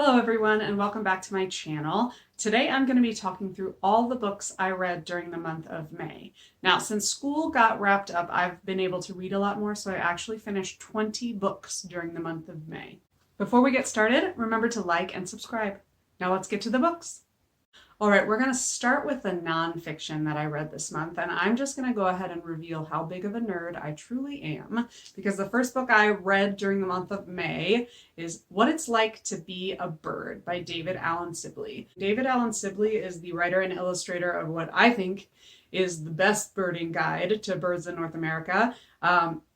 Hello everyone and welcome back to my channel. Today I'm going to be talking through all the books I read during the month of May. Now since school got wrapped up, I've been able to read a lot more, so I actually finished 20 books during the month of May. Before we get started, remember to like and subscribe. Now let's get to the books. Alright, we're going to start with the nonfiction that I read this month, and I'm just going to go ahead and reveal how big of a nerd I truly am, because the first book I read during the month of May is What It's Like to Be a Bird by David Allen Sibley. David Allen Sibley is the writer and illustrator of what I think is the best birding guide to birds in North America.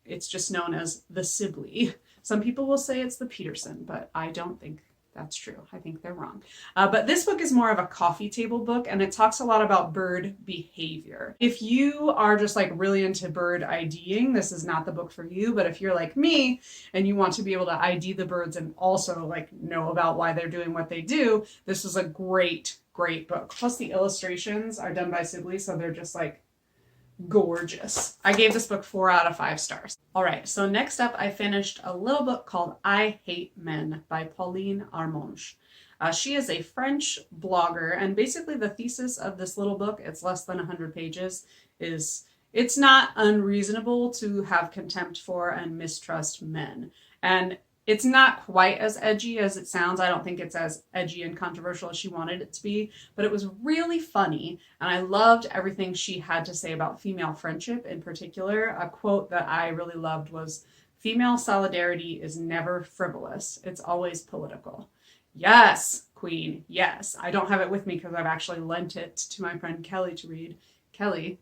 It's just known as the Sibley. Some people will say it's the Patterson, but I don't think that's true. I think they're wrong. But this book is more of a coffee table book, and it talks a lot about bird behavior. If you are just like really into bird IDing, this is not the book for you. But if you're like me and you want to be able to ID the birds and also like know about why they're doing what they do, this is a great book. Plus the illustrations are done by Sibley, so they're just like gorgeous. I gave this book 4 out of 5 stars. All right, so next up I finished a little book called I Hate Men by Pauline Harmange. She is a French blogger, and basically the thesis of this little book, it's less than 100 pages, is it's not unreasonable to have contempt for and mistrust men. And it's not quite as edgy as it sounds. I don't think it's as edgy and controversial as she wanted it to be, but it was really funny, and I loved everything she had to say about female friendship in particular. A quote that I really loved was, "Female solidarity is never frivolous. It's always political." Yes, Queen, yes. I don't have it with me because I've actually lent it to my friend Kelly to read. Kelly,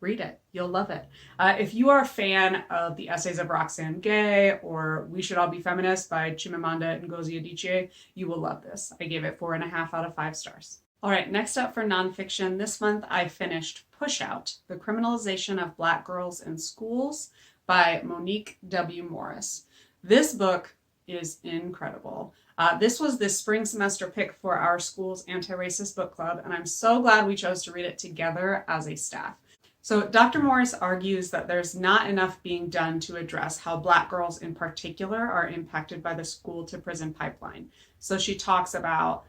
read it. You'll love it. If you are a fan of the essays of Roxane Gay or We Should All Be Feminists by Chimamanda Ngozi Adichie, you will love this. I gave it 4.5 out of 5 stars. All right, next up for nonfiction, this month I finished Pushout, The Criminalization of Black Girls in Schools by Monique W. Morris. This book is incredible. This was this spring semester pick for our school's anti-racist book club, and I'm so glad we chose to read it together as a staff. So Dr. Morris argues that there's not enough being done to address how Black girls in particular are impacted by the school to prison pipeline. So she talks about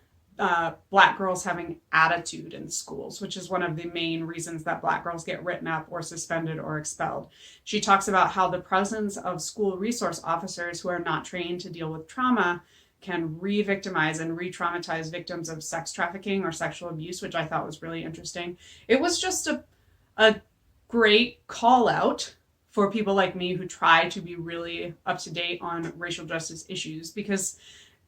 Black girls having attitude in schools, which is one of the main reasons that Black girls get written up or suspended or expelled. She talks about how the presence of school resource officers who are not trained to deal with trauma can re-victimize and re-traumatize victims of sex trafficking or sexual abuse, which I thought was really interesting. It was just a great call out for people like me who try to be really up to date on racial justice issues, because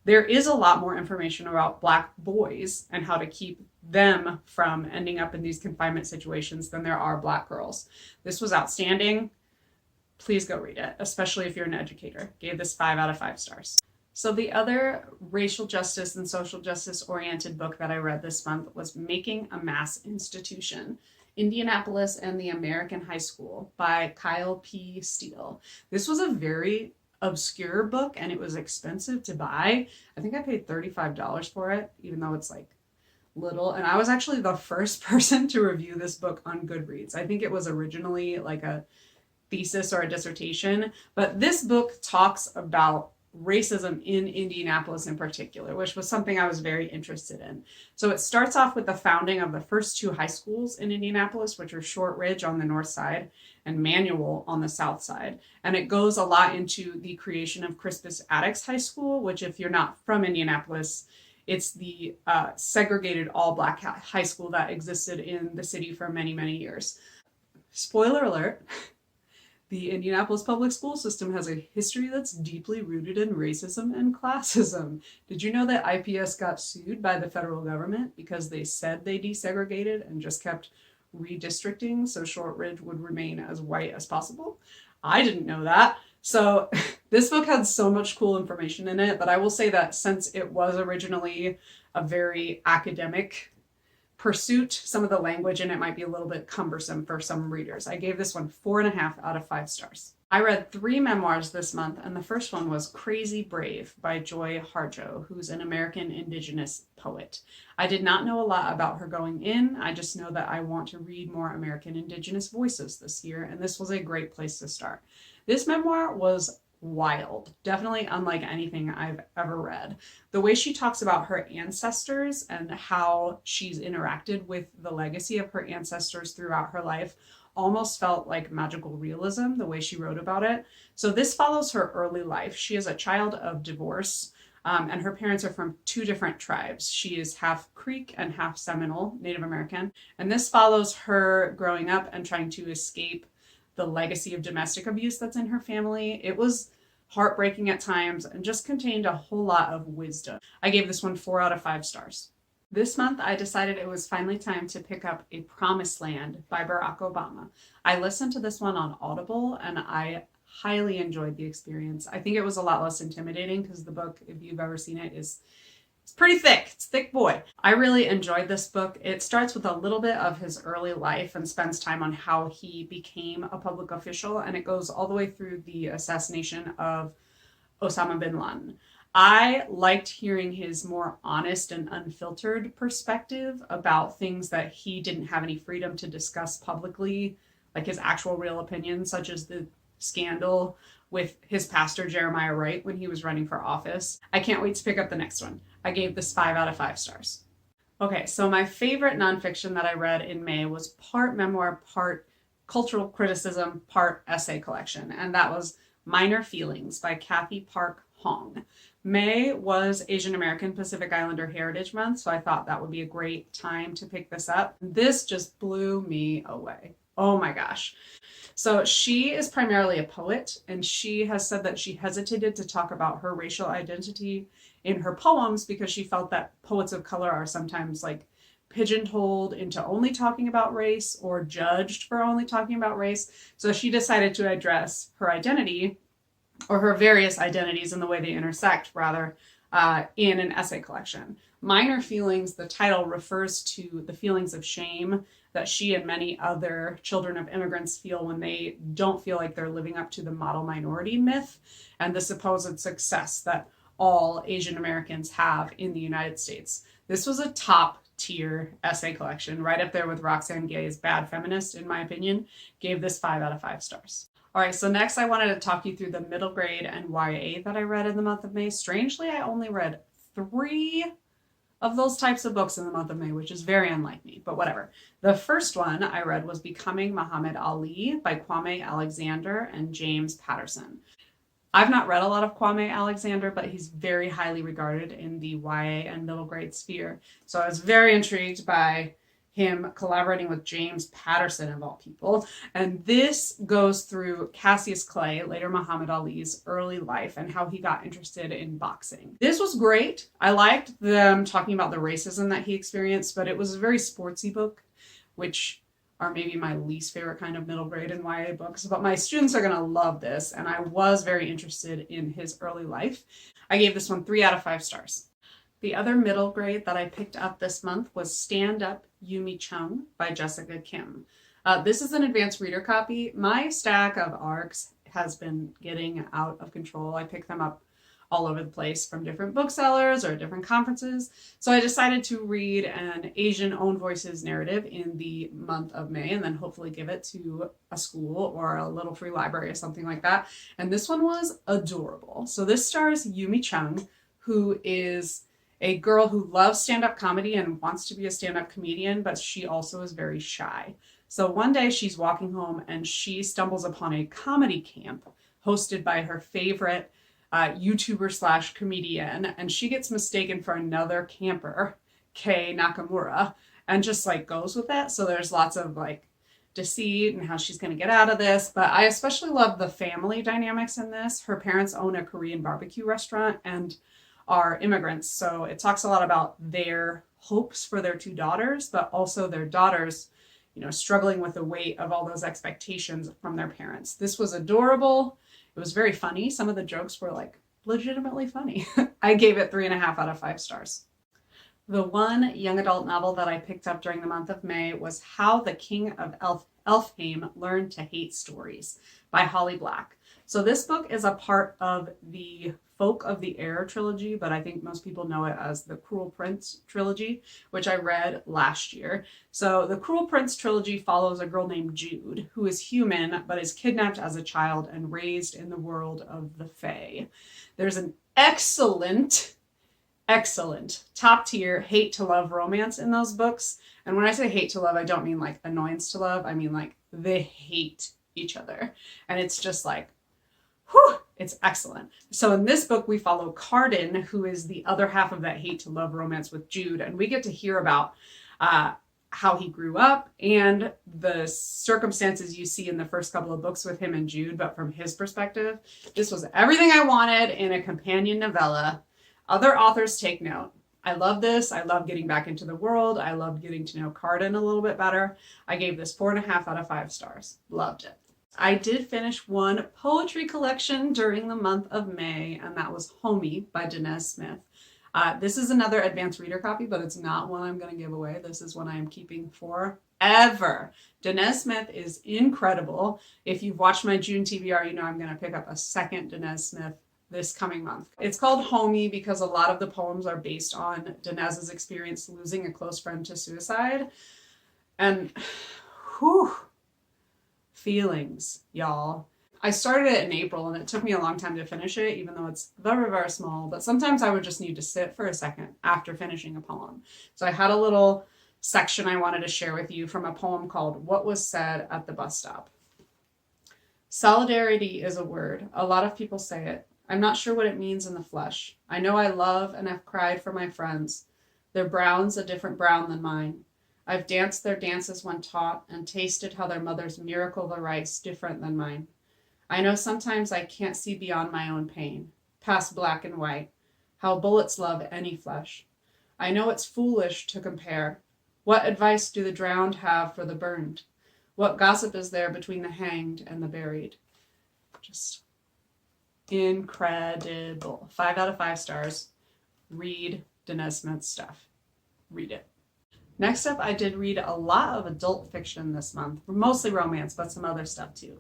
there is a lot more information about Black boys and how to keep them from ending up in these confinement situations than there are Black girls. This was outstanding. Please go read it, especially if you're an educator. Gave this 5 out of 5 stars. So the other racial justice and social justice oriented book that I read this month was Making a Mass Institution, Indianapolis and the American High School by Kyle P. Steele. This was a very obscure book and it was expensive to buy. I think I paid $35 for it, even though it's like little. And I was actually the first person to review this book on Goodreads. I think it was originally like a thesis or a dissertation, but this book talks about racism in Indianapolis in particular, which was something I was very interested in. So it starts off with the founding of the first 2 high schools in Indianapolis, which are Short Ridge on the north side and Manual on the south side. And it goes a lot into the creation of Crispus Attucks High School, which, if you're not from Indianapolis, it's the segregated all-Black high school that existed in the city for many, many years. Spoiler alert. The Indianapolis public school system has a history that's deeply rooted in racism and classism. Did you know that IPS got sued by the federal government because they said they desegregated and just kept redistricting so Short Ridge would remain as white as possible? I didn't know that. So this book had so much cool information in it, but I will say that since it was originally a very academic pursuit, some of the language in it might be a little bit cumbersome for some readers. I gave this one 4.5 out of 5 stars. I read 3 memoirs this month, and the first one was Crazy Brave by Joy Harjo, who's an American Indigenous poet. I did not know a lot about her going in. I just know that I want to read more American Indigenous voices this year, and this was a great place to start. This memoir was wild. Definitely unlike anything I've ever read. The way she talks about her ancestors and how she's interacted with the legacy of her ancestors throughout her life almost felt like magical realism, the way she wrote about it. So this follows her early life. She is a child of divorce, and her parents are from two different tribes. She is half Creek and half Seminole, Native American. And this follows her growing up and trying to escape the legacy of domestic abuse that's in her family. It was heartbreaking at times and just contained a whole lot of wisdom. I gave this one 4 out of 5 stars. This month, I decided it was finally time to pick up A Promised Land by Barack Obama. I listened to this one on Audible and I highly enjoyed the experience. I think it was a lot less intimidating because the book, if you've ever seen it, it's pretty thick. It's a thick boy. I really enjoyed this book. It starts with a little bit of his early life and spends time on how he became a public official, and it goes all the way through the assassination of Osama bin Laden. I liked hearing his more honest and unfiltered perspective about things that he didn't have any freedom to discuss publicly, like his actual real opinions, such as the scandal with his pastor Jeremiah Wright when he was running for office. I can't wait to pick up the next one. I gave this 5 out of 5 stars. Okay, so my favorite nonfiction that I read in May was part memoir, part cultural criticism, part essay collection, and that was Minor Feelings by Cathy Park Hong. May was Asian American Pacific Islander Heritage Month, so I thought that would be a great time to pick this up. This just blew me away. Oh my gosh. So she is primarily a poet, and she has said that she hesitated to talk about her racial identity in her poems because she felt that poets of color are sometimes like pigeonholed into only talking about race or judged for only talking about race. So she decided to address her identity, or her various identities and the way they intersect, rather, in an essay collection. Minor Feelings, the title, refers to the feelings of shame that she and many other children of immigrants feel when they don't feel like they're living up to the model minority myth and the supposed success that all Asian Americans have in the United States. This was a top tier essay collection, right up there with Roxane Gay's Bad Feminist, in my opinion. Gave this 5 out of 5 stars. All right, so next I wanted to talk you through the middle grade and YA that I read in the month of May. Strangely, I only read 3 of those types of books in the month of May, which is very unlike me, but whatever. The first one I read was Becoming Muhammad Ali by Kwame Alexander and James Patterson. I've not read a lot of Kwame Alexander, but he's very highly regarded in the YA and middle grade sphere. So I was very intrigued by him collaborating with James Patterson, of all people. And this goes through Cassius Clay, later Muhammad Ali's early life and how he got interested in boxing. This was great. I liked them talking about the racism that he experienced, but it was a very sportsy book, which are maybe my least favorite kind of middle grade and YA books, but my students are gonna love this, and I was very interested in his early life. I gave this one 3 out of 5 stars. The other middle grade that I picked up this month was Stand Up, Yumi Chung by Jessica Kim. This is an advanced reader copy. My stack of ARCs has been getting out of control. I pick them up all over the place from different booksellers or different conferences. So I decided to read an Asian own voices narrative in the month of May and then hopefully give it to a school or a little free library or something like that. And this one was adorable. So this stars Yumi Chung, who is a girl who loves stand-up comedy and wants to be a stand-up comedian, but she also is very shy. So one day she's walking home and she stumbles upon a comedy camp hosted by her favorite YouTuber slash comedian, and she gets mistaken for another camper, Kei Nakamura, and just like goes with it. So there's lots of like deceit and how she's going to get out of this. But I especially love the family dynamics in this. Her parents own a Korean barbecue restaurant and are immigrants. So it talks a lot about their hopes for their 2 daughters, but also their daughters, you know, struggling with the weight of all those expectations from their parents. This was adorable. It was very funny. Some of the jokes were like legitimately funny. I gave it 3.5 out of 5 stars. The one young adult novel that I picked up during the month of May was How the King of Elfhame Learned to Hate Stories by Holly Black. So this book is a part of the Folk of the Air trilogy, but I think most people know it as the Cruel Prince trilogy, which I read last year. So the Cruel Prince trilogy follows a girl named Jude, who is human, but is kidnapped as a child and raised in the world of the Fae. There's an excellent top tier hate to love romance in those books. And when I say hate to love, I don't mean like annoyance to love. I mean like they hate each other. And it's just like, whew, it's excellent. So in this book, we follow Carden, who is the other half of that hate to love romance with Jude. And we get to hear about how he grew up and the circumstances you see in the first couple of books with him and Jude, but from his perspective. This was everything I wanted in a companion novella. Other authors take note. I love this. I love getting back into the world. I loved getting to know Carden a little bit better. I gave this 4.5 out of 5 stars. Loved it. I did finish one poetry collection during the month of May, and that was Homie by Danez Smith. This is another advanced reader copy, but it's not one I'm going to give away. This is one I am keeping forever. Danez Smith is incredible. If you've watched my June TBR, you know I'm going to pick up a second Danez Smith this coming month. It's called Homie because a lot of the poems are based on Danez's experience losing a close friend to suicide. And whew, feelings, y'all. I started it in April and it took me a long time to finish it, even though it's very, very small. But sometimes I would just need to sit for a second after finishing a poem. So I had a little section I wanted to share with you from a poem called What Was Said at the Bus Stop. Solidarity is a word. A lot of people say it. I'm not sure what it means in the flesh. I know I love and have cried for my friends. Their brown's a different brown than mine. I've danced their dances when taught and tasted how their mothers miracle the rice different than mine. I know sometimes I can't see beyond my own pain, past black and white, how bullets love any flesh. I know it's foolish to compare. What advice do the drowned have for the burned? What gossip is there between the hanged and the buried? Just incredible. 5 out of 5 stars. Read Danez Smith's stuff. Read it. Next up, I did read a lot of adult fiction this month, mostly romance, but some other stuff too.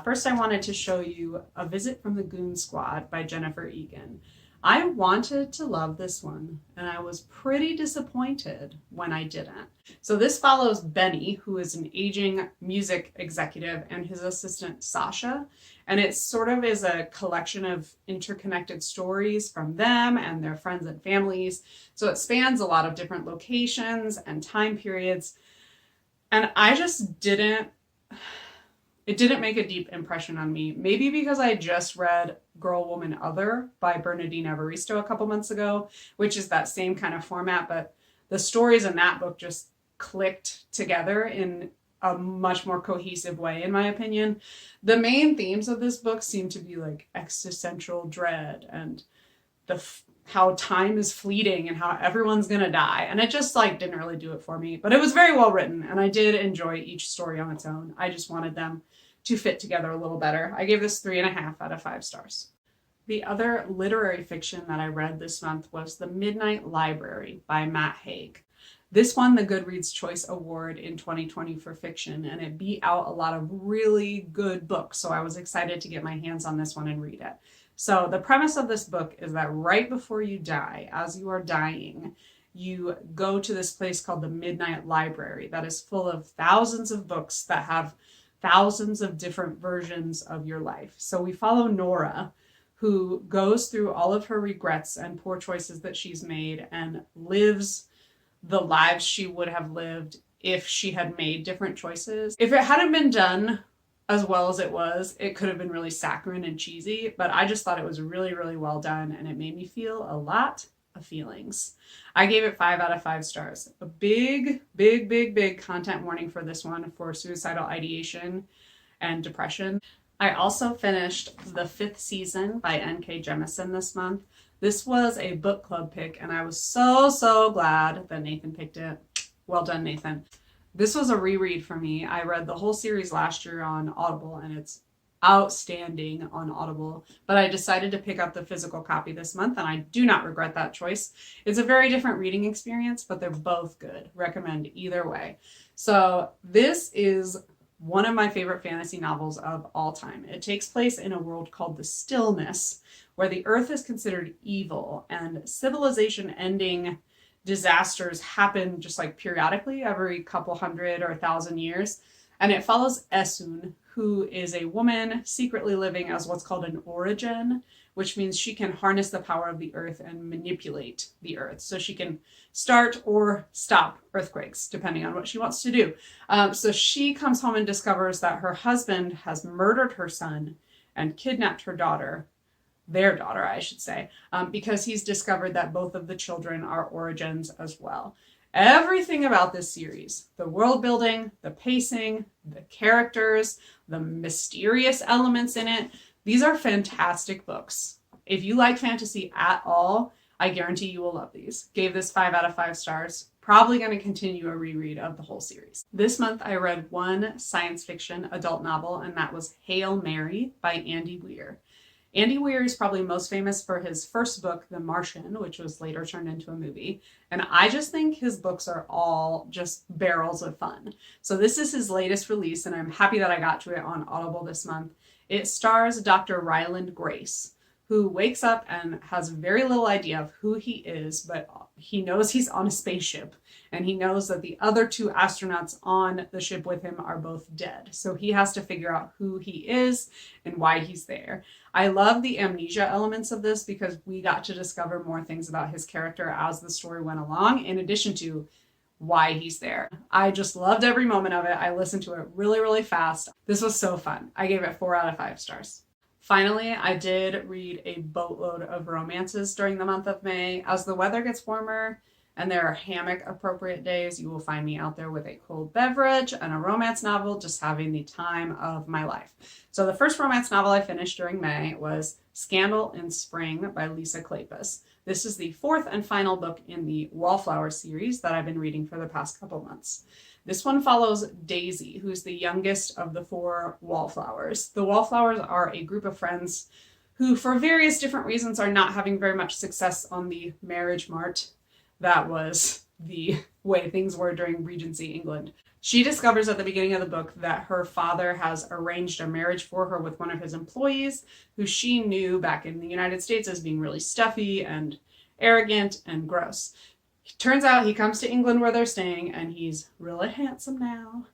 First, I wanted to show you A Visit from the Goon Squad by Jennifer Egan. I wanted to love this one, and I was pretty disappointed when I didn't. So this follows Benny, who is an aging music executive, and his assistant Sasha. And it sort of is a collection of interconnected stories from them and their friends and families. So it spans a lot of different locations and time periods. And I just it didn't make a deep impression on me. Maybe because I just read Girl, Woman, Other by Bernardine Evaristo a couple months ago, which is that same kind of format, but the stories in that book just clicked together in a much more cohesive way, in my opinion. The main themes of this book seem to be like existential dread and how time is fleeting and how everyone's gonna die. And it just like didn't really do it for me, but it was very well written and I did enjoy each story on its own. I just wanted them to fit together a little better. I gave this 3.5 out of 5 stars. The other literary fiction that I read this month was The Midnight Library by Matt Haig. This won the Goodreads Choice Award in 2020 for fiction, and it beat out a lot of really good books, so I was excited to get my hands on this one and read it. So the premise of this book is that right before you die, as you are dying, you go to this place called the Midnight Library that is full of thousands of books that have thousands of different versions of your life. So we follow Nora, who goes through all of her regrets and poor choices that she's made and lives the lives she would have lived if she had made different choices. If it hadn't been done as well as it was, it could have been really saccharine and cheesy, but I just thought it was really, really well done and it made me feel a lot of feelings. I gave it 5 out of 5 stars. A big content warning for this one for suicidal ideation and depression. I also finished the 5th season by N.K. Jemisin this month. This was a book club pick, and I was so glad that Nathan picked it. Well done, Nathan. This was a reread for me. I read the whole series last year on Audible, and it's outstanding on Audible, but I decided to pick up the physical copy this month, and I do not regret that choice. It's a very different reading experience, but they're both good. Recommend either way. So this is one of my favorite fantasy novels of all time. It takes place in a world called the Stillness, where the earth is considered evil and civilization ending disasters happen just like periodically every couple hundred or 1,000 years. And it follows Esun, who is a woman secretly living as what's called an origin, which means she can harness the power of the earth and manipulate the earth. So she can start or stop earthquakes, depending on what she wants to do. So she comes home and discovers that her husband has murdered her son and kidnapped her daughter, their daughter, I should say, because he's discovered that both of the children are origins as well. Everything about this series, the world building, the pacing, the characters, the mysterious elements in it, these are fantastic books. If you like fantasy at all, I guarantee you will love these. Gave this 5 out of 5 stars. Probably going to continue a reread of the whole series. This month I read one science fiction adult novel, and that was Hail Mary by Andy Weir. Andy Weir is probably most famous for his first book, The Martian, which was later turned into a movie. And I just think his books are all just barrels of fun. So this is his latest release, and I'm happy that I got to it on Audible this month. It stars Dr. Ryland Grace, who wakes up and has very little idea of who he is, but he knows he's on a spaceship, and he knows that the other 2 astronauts on the ship with him are both dead. So he has to figure out who he is and why he's there. I love the amnesia elements of this because we got to discover more things about his character as the story went along, in addition to why he's there. I just loved every moment of it. I listened to it really, really fast. This was so fun. I gave it 4 out of 5 stars. Finally, I did read a boatload of romances during the month of May. As the weather gets warmer and there are hammock appropriate days, you will find me out there with a cold beverage and a romance novel, just having the time of my life. So the first romance novel I finished during May was Scandal in Spring by Lisa Kleypas. This is the 4th and final book in the Wallflowers series that I've been reading for the past couple months. This one follows Daisy, who's the youngest of the 4 Wallflowers. The Wallflowers are a group of friends who, for various different reasons, are not having very much success on the marriage mart. That was the way things were during Regency England. She discovers at the beginning of the book that her father has arranged a marriage for her with one of his employees, who she knew back in the United States as being really stuffy and arrogant and gross. Turns out he comes to England where they're staying, and he's really handsome now,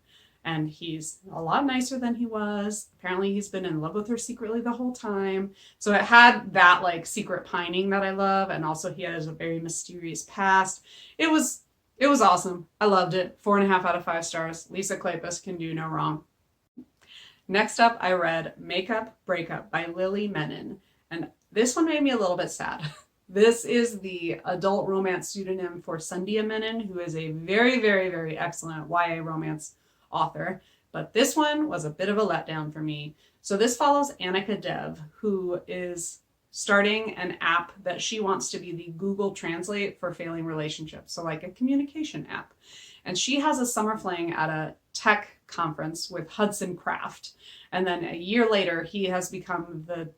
and he's a lot nicer than he was. Apparently he's been in love with her secretly the whole time. So it had that like secret pining that I love, and also he has a very mysterious past. It was awesome. I loved it. 4.5 out of 5 stars. Lisa Kleypas can do no wrong. Next up, I read Makeup, Breakup by Lily Menon, and this one made me a little bit sad. This is the adult romance pseudonym for Sandhya Menon, who is a very, very, very excellent YA romance author. But this one was a bit of a letdown for me. So this follows Annika Dev, who is starting an app that she wants to be the Google Translate for failing relationships. So like a communication app. And she has a summer fling at a tech conference with Hudson Craft. And then a year later, he has become the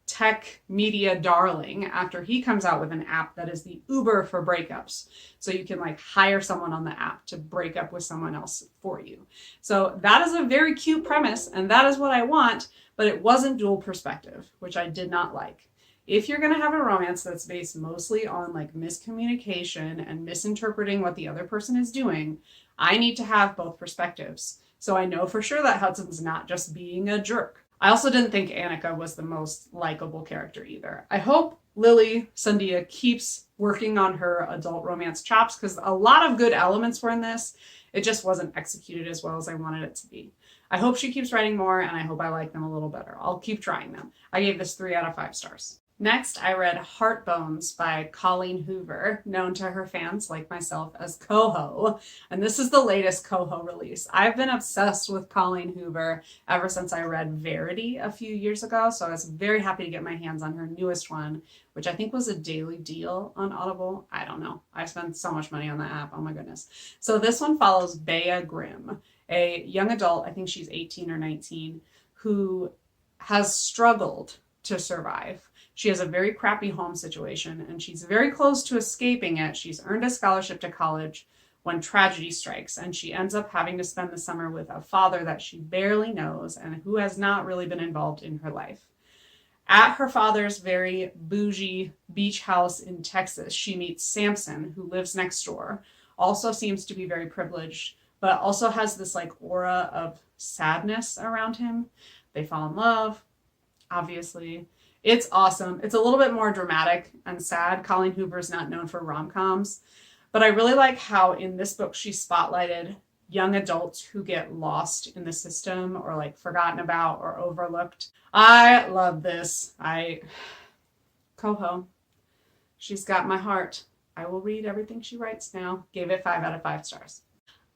tech media darling after he comes out with an app that is the Uber for breakups. So you can like hire someone on the app to break up with someone else for you. So that is a very cute premise, and that is what I want, but it wasn't dual perspective, which I did not like. If you're going to have a romance that's based mostly on like miscommunication and misinterpreting what the other person is doing, I need to have both perspectives. So I know for sure that Hudson's not just being a jerk. I also didn't think Annika was the most likable character either. I hope Lily Sandhya keeps working on her adult romance chops, because a lot of good elements were in this. It just wasn't executed as well as I wanted it to be. I hope she keeps writing more, and I hope I like them a little better. I'll keep trying them. I gave this 3 out of 5 stars. Next, I read Heartbones by Colleen Hoover, known to her fans like myself as Coho. And this is the latest Coho release. I've been obsessed with Colleen Hoover ever since I read Verity a few years ago, so I was very happy to get my hands on her newest one, which I think was a daily deal on Audible. I don't know. I spent so much money on that app. Oh my goodness. So this one follows Bea Grimm, a young adult, I think she's 18 or 19, who has struggled to survive. She has a very crappy home situation, and she's very close to escaping it. She's earned a scholarship to college when tragedy strikes, and she ends up having to spend the summer with a father that she barely knows and who has not really been involved in her life. At her father's very bougie beach house in Texas, she meets Samson, who lives next door, also seems to be very privileged, but also has this like aura of sadness around him. They fall in love, obviously. It's awesome. It's a little bit more dramatic and sad. Colleen Hoover's not known for rom-coms, but I really like how in this book she spotlighted young adults who get lost in the system or like forgotten about or overlooked. I love this. Coho, she's got my heart. I will read everything she writes now. Gave it 5 out of 5 stars.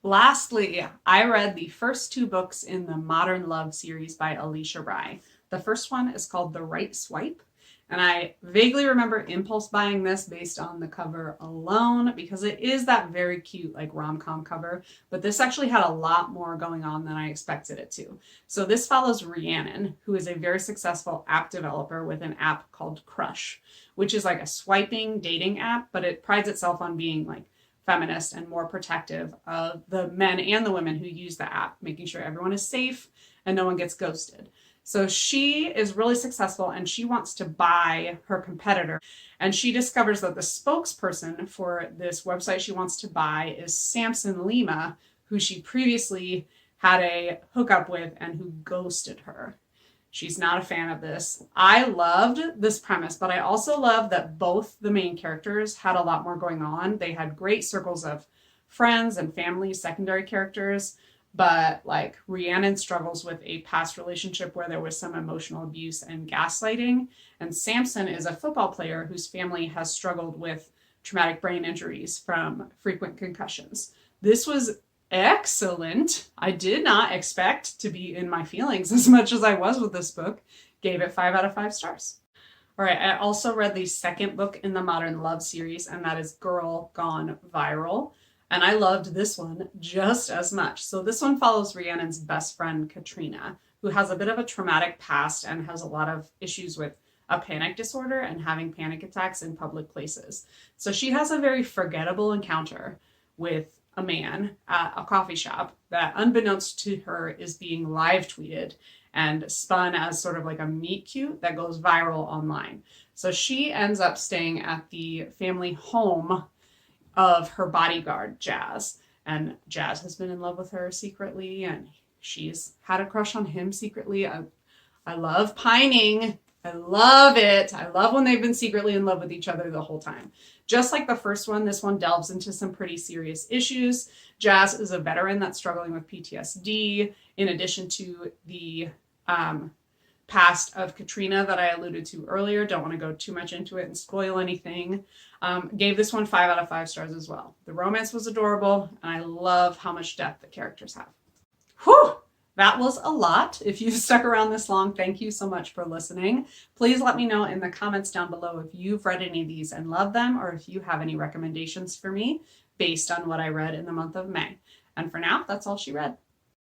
Lastly, I read the first 2 books in the Modern Love series by Alicia Bry. The first one is called The Right Swipe, and I vaguely remember impulse buying this based on the cover alone because it is that very cute like rom-com cover, but this actually had a lot more going on than I expected it to. So this follows Rhiannon, who is a very successful app developer with an app called Crush, which is like a swiping dating app, but it prides itself on being like feminist and more protective of the men and the women who use the app, making sure everyone is safe and no one gets ghosted. So she is really successful and she wants to buy her competitor. And she discovers that the spokesperson for this website she wants to buy is Samson Lima, who she previously had a hookup with and who ghosted her. She's not a fan of this. I loved this premise, but I also love that both the main characters had a lot more going on. They had great circles of friends and family, secondary characters. But like Rhiannon struggles with a past relationship where there was some emotional abuse and gaslighting. And Samson is a football player whose family has struggled with traumatic brain injuries from frequent concussions. This was excellent. I did not expect to be in my feelings as much as I was with this book. Gave it 5 out of 5 stars. All right, I also read the second book in the Modern Love series, and that is Girl Gone Viral. And I loved this one just as much. So this one follows Rhiannon's best friend, Katrina, who has a bit of a traumatic past and has a lot of issues with a panic disorder and having panic attacks in public places. So she has a very forgettable encounter with a man at a coffee shop that, unbeknownst to her, is being live tweeted and spun as sort of like a meet cute that goes viral online. So she ends up staying at the family home of her bodyguard, Jazz. And Jazz has been in love with her secretly, and she's had a crush on him secretly. I love pining. I love it. I love when they've been secretly in love with each other the whole time. Just like the first one, this one delves into some pretty serious issues. Jazz is a veteran that's struggling with PTSD, in addition to the past of Katrina that I alluded to earlier. Don't want to go too much into it and spoil anything. Gave this one 5 out of 5 stars as well. The romance was adorable, and I love how much depth the characters have. Whew! That was a lot. If you've stuck around this long, thank you so much for listening. Please let me know in the comments down below if you've read any of these and loved them, or if you have any recommendations for me based on what I read in the month of May. And for now, that's all she read.